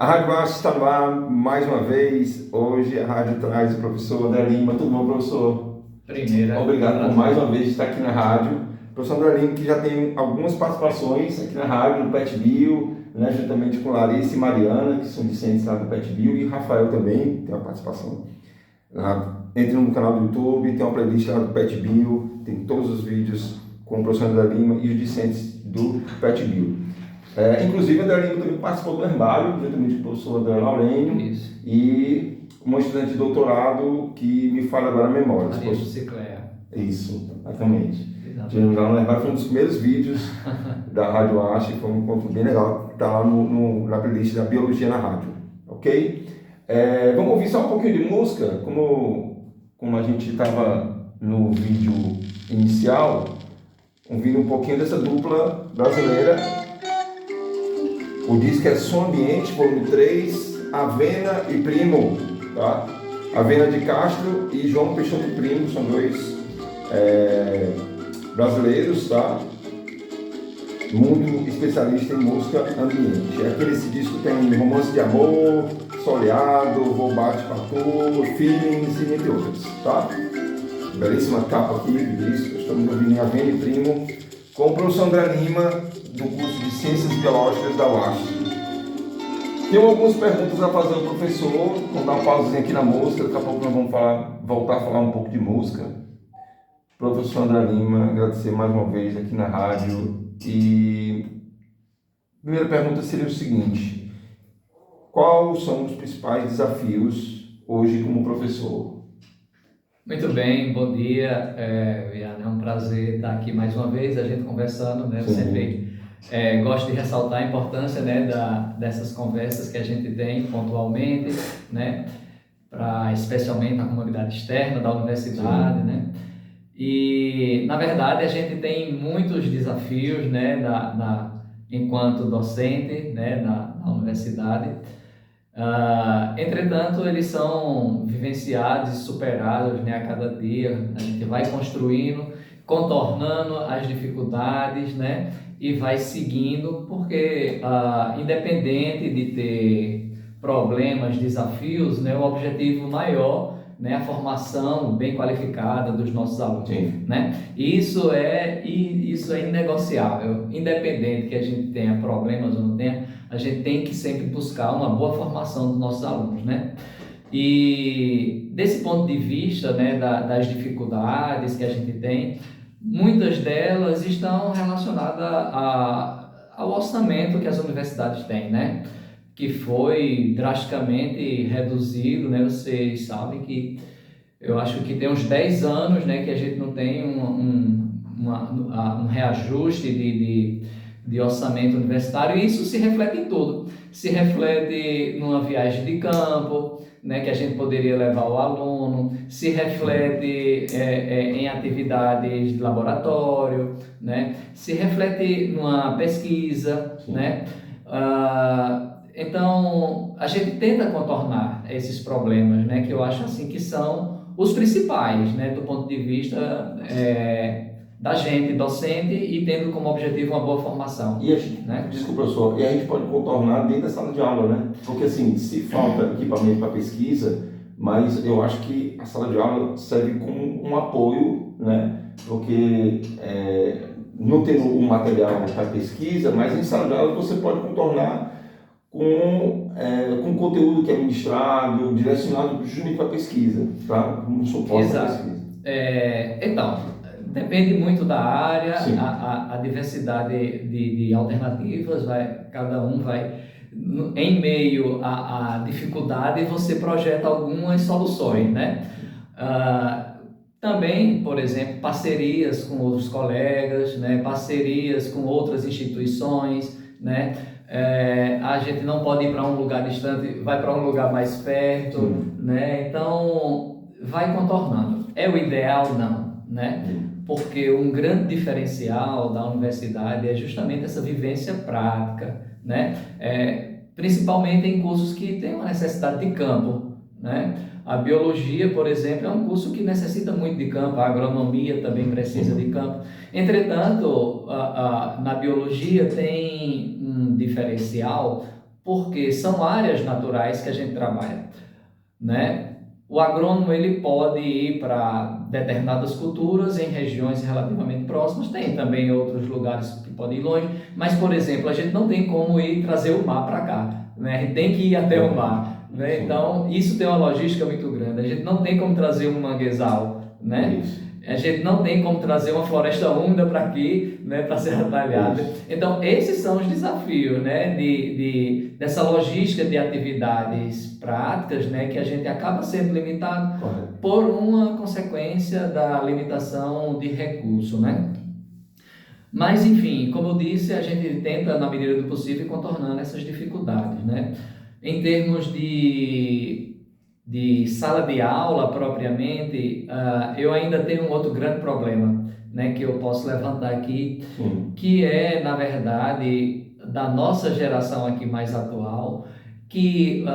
A Rádio Aço está no ar mais uma vez. Hoje a rádio traz o professor André Lima. Tudo bom, professor? Primeira. Obrigado por mais uma vez estar aqui na rádio. O professor André Lima, que já tem algumas participações aqui na rádio, no Pet Bio, né, juntamente com Larissa e Mariana, que são discentes lá do Pet Bio, e Rafael também tem uma participação. Entre no canal do YouTube, tem uma playlist lá do Pet Bio, tem todos os vídeos com o professor André Lima e os discentes do Pet Bio. Inclusive, o André Lima também participou do herbário, juntamente com o professor André Laurênio. Isso. E uma estudante de doutorado que me fala agora a memória. Maria Cicléia. Isso, exatamente. Exatamente. Tivemos lá no herbário, foi um dos primeiros vídeos da Rádio Ache, foi um encontro bem legal, que está lá na playlist da Biologia na Rádio, ok? Vamos ouvir só um pouquinho de música, como a gente estava no vídeo inicial, ouvindo um pouquinho dessa dupla brasileira. O disco é Som Ambiente, volume 3, Avena e Primo, tá? Avena de Castro e João Peixoto Primo, são dois brasileiros, tá? Mundo especialista em música ambiente. Aqui nesse disco tem Romance de Amor, Soleado, Vou Bate Patur, Feelings e entre outras, tá? Belíssima capa aqui do disco, estamos ouvindo em Avena e Primo, com o professor André Lima, do curso de Ciências Biológicas da UASP. Tenho algumas perguntas a fazer ao professor, vamos dar uma pausinha aqui na música, daqui a pouco nós vamos voltar a falar um pouco de música. Professor André Lima, agradecer mais uma vez aqui na rádio. E a primeira pergunta seria o seguinte: quais são os principais desafios hoje como professor? Muito bem, bom dia, Viana, é um prazer estar aqui mais uma vez, a gente conversando, né? Eu sempre gosto de ressaltar a importância, né, dessas conversas que a gente tem pontualmente, né, especialmente na comunidade externa da universidade, Sim. né? E, na verdade, a gente tem muitos desafios, né, enquanto docente, né, na universidade. Entretanto, eles são vivenciados e superados, né, a cada dia. A gente vai construindo, contornando as dificuldades, né, e vai seguindo, porque independente de ter problemas, desafios, né, o objetivo maior, né, a formação bem qualificada dos nossos alunos, né? Isso é inegociável, independente que a gente tenha problemas ou não tenha, a gente tem que sempre buscar uma boa formação dos nossos alunos, né? E desse ponto de vista, né, das dificuldades que a gente tem, muitas delas estão relacionadas ao orçamento que as universidades têm, né? Que foi drasticamente reduzido, né? Vocês sabem que eu acho que tem uns 10 anos, né, que a gente não tem um reajuste de orçamento universitário, e isso se reflete em tudo. Se reflete numa viagem de campo, né, que a gente poderia levar o aluno, se reflete em atividades de laboratório, né, se reflete numa pesquisa, né. Então, a gente tenta contornar esses problemas, né, que eu acho assim que são os principais, né, do ponto de vista da gente, docente, e tendo como objetivo uma boa formação. Né? Desculpa, professor, e a gente pode contornar dentro da sala de aula, né? Porque assim, se falta equipamento para pesquisa, mas eu acho que a sala de aula serve como um apoio, né? Porque não tendo um material para pesquisa, mas em sala de aula você pode contornar com conteúdo que é ministrado, direcionado justamente para a pesquisa, tá? Um suporte para a pesquisa. Então, depende muito da área, a diversidade de alternativas, cada um vai, em meio à dificuldade, você projeta algumas soluções, né? Também, por exemplo, parcerias com outros colegas, né? Parcerias com outras instituições, né? A gente não pode ir para um lugar distante, vai para um lugar mais perto, né? Então, vai contornando. É o ideal? Não, né? Porque um grande diferencial da universidade é justamente essa vivência prática, né? Principalmente em cursos que têm uma necessidade de campo, né? A biologia, por exemplo, é um curso que necessita muito de campo, a agronomia também precisa de campo. Entretanto, na biologia tem um diferencial porque são áreas naturais que a gente trabalha, né? O agrônomo ele pode ir para determinadas culturas em regiões relativamente próximas, tem também outros lugares que podem ir longe, mas, por exemplo, a gente não tem como ir trazer o mar para cá, né? A gente tem que ir até o mar, né? Então, isso tem uma logística muito grande. A gente não tem como trazer um manguezal, né? A gente não tem como trazer uma floresta úmida para aqui, né, para ser trabalhada. Então, esses são os desafios, né, dessa logística de atividades práticas, né, que a gente acaba sendo limitado por uma consequência da limitação de recurso, né? Mas, enfim, como eu disse, a gente tenta, na medida do possível, ir contornando essas dificuldades, né? Em termos de sala de aula propriamente, eu ainda tenho um outro grande problema, né, que eu posso levantar aqui, que é, na verdade, da nossa geração aqui mais atual, que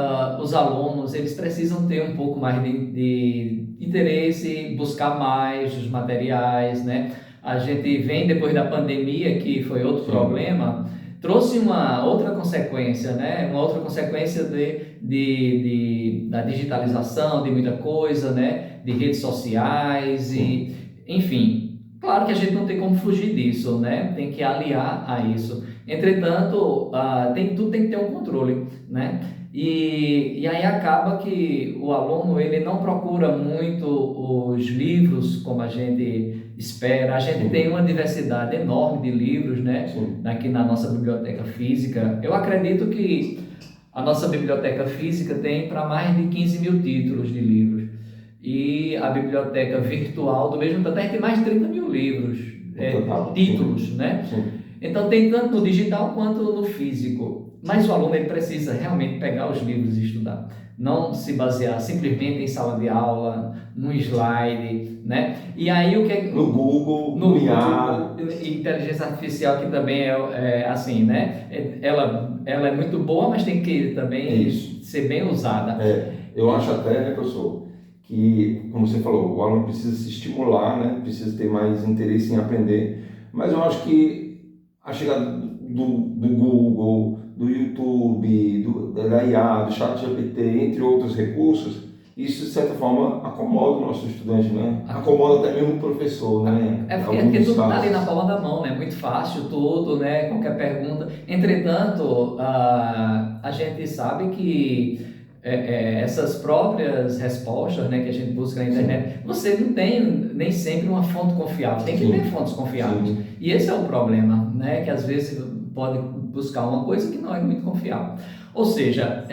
os alunos eles precisam ter um pouco mais de interesse, buscar mais os materiais, né? A gente vem depois da pandemia, que foi outro problema, trouxe uma outra consequência, né? Uma outra consequência da digitalização de muita coisa, né? De redes sociais e, enfim, claro que a gente não tem como fugir disso, né? Tem que aliar a isso. Entretanto, tudo tem que ter um controle, né? E aí acaba que o aluno ele não procura muito os livros como a gente espera. A gente tem uma diversidade enorme de livros, né? Aqui na nossa biblioteca física. Eu acredito que a nossa biblioteca física tem para mais de 15 mil títulos de livros. E a biblioteca virtual do mesmo tamanho tem mais de 30 mil livros, títulos, né? Então tem tanto no digital quanto no físico. Mas o aluno ele precisa realmente pegar os livros e estudar. Não se basear simplesmente em sala de aula, num slide, né? E aí o que no Google, no IA, inteligência artificial que também é assim, né? Ela é muito boa, mas tem que também ser bem usada. Eu acho até, né, professor, que, como você falou, o aluno precisa se estimular, né? Precisa ter mais interesse em aprender. Mas eu acho que a chegada do Google, do YouTube, da IA, do ChatGPT, entre outros recursos, isso de certa forma acomoda o nosso estudante, né? Acomoda até mesmo o professor, né? Porque tudo está ali na palma da mão, né? Muito fácil tudo, né? Qualquer pergunta. Entretanto, a gente sabe que essas próprias respostas, né, que a gente busca na internet, você não tem nem sempre uma fonte confiável, tem que ter fontes confiáveis. E esse é o problema, né? Que às vezes pode buscar uma coisa que não é muito confiável. Ou seja,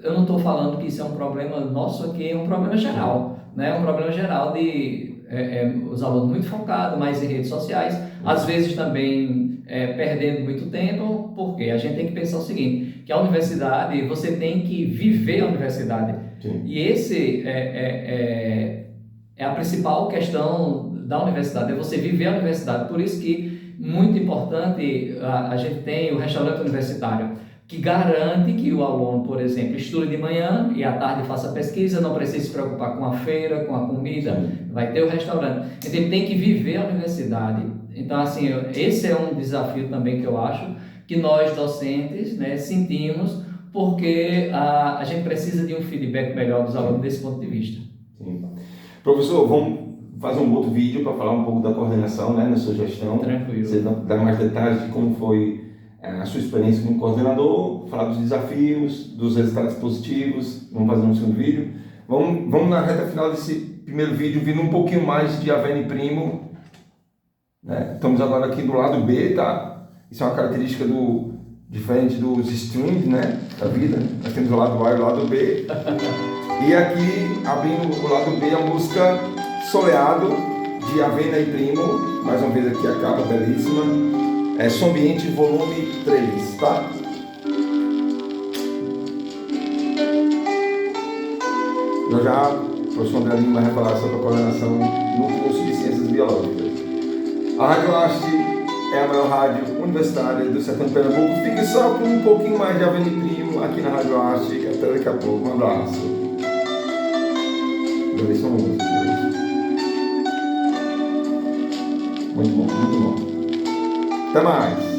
eu não estou falando que isso é um problema nosso aqui, é um problema geral, né? Um problema geral de os alunos muito focados, mais em redes sociais, às vezes também perdendo muito tempo, porque a gente tem que pensar o seguinte, que a universidade, você tem que viver a universidade. E esse é a principal questão da universidade, é você viver a universidade. Por isso que, muito importante, a gente tem o restaurante universitário, que garante que o aluno, por exemplo, estude de manhã e à tarde faça pesquisa, não precisa se preocupar com a feira, com a comida, vai ter o restaurante. Então ele tem que viver a universidade. Então, assim, esse é um desafio também que eu acho que nós docentes, né, sentimos, porque a gente precisa de um feedback melhor dos alunos desse ponto de vista. Professor, vamos fazer um outro vídeo para falar um pouco da coordenação, né, na sua gestão. Tranquilo. Você dá mais detalhes de como foi a sua experiência como coordenador, falar dos desafios, dos resultados positivos. Vamos fazer um segundo vídeo. Vamos na reta final desse primeiro vídeo, vindo um pouquinho mais de Aveni Primo. Né? Estamos agora aqui do lado B, tá? Isso é uma característica diferente dos streams, né, da vida. Nós temos o lado A e o lado B. E aqui, abrindo o lado B, a música Soleado, de Avena e Primo. Mais uma vez aqui a capa belíssima. Som Ambiente, volume 3, tá? O professor André Lima vai falar sobre a coordenação no curso de Ciências Biológicas. A Rádio Haste é a maior rádio universitária do sertão de Pernambuco. Fique só com um pouquinho mais de Aveni Primo aqui na Rádio Haste. Até daqui a pouco. Um abraço. Belíssima música. Muito bom, muito bom. Até mais!